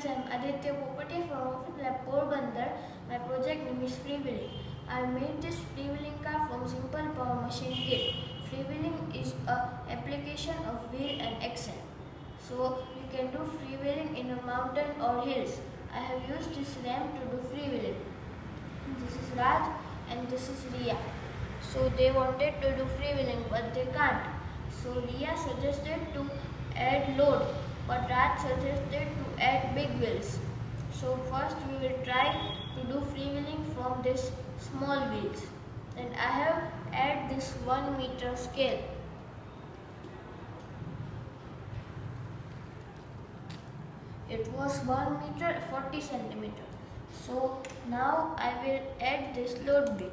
friends, I am Aditya Popatia from Robofunlab Lab Porbandar. My project name is Freewheeling. I made this freewheeling car from simple power machine kit. Freewheeling is a application of wheel and axle. So you can do freewheeling in a mountain or hills. I have used this ramp to do freewheeling. This is Raj and this is Riya. So they wanted to do freewheeling but they can't. So Riya suggested to add load, but Raj suggested to add big wheels. So first we will try to do freewheeling from this small wheels. Then I have add this 1 meter scale. It was 1 meter 40 centimeter. So now I will add this load brick.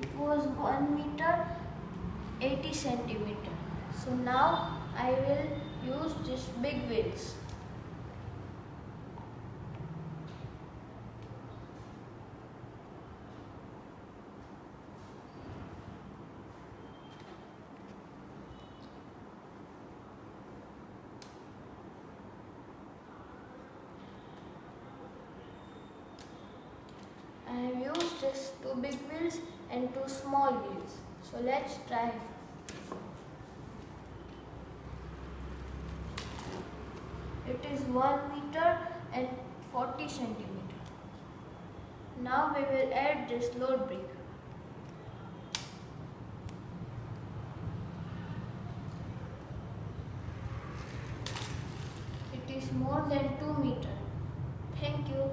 It was 1 meter 80 centimeter. So now I will use this big wheels. I have used this 2 big wheels and 2 small wheels. So let's try. It is 1 meter and 40 centimeter. Now we will add this load brick. It is more than 2 meter. Thank you.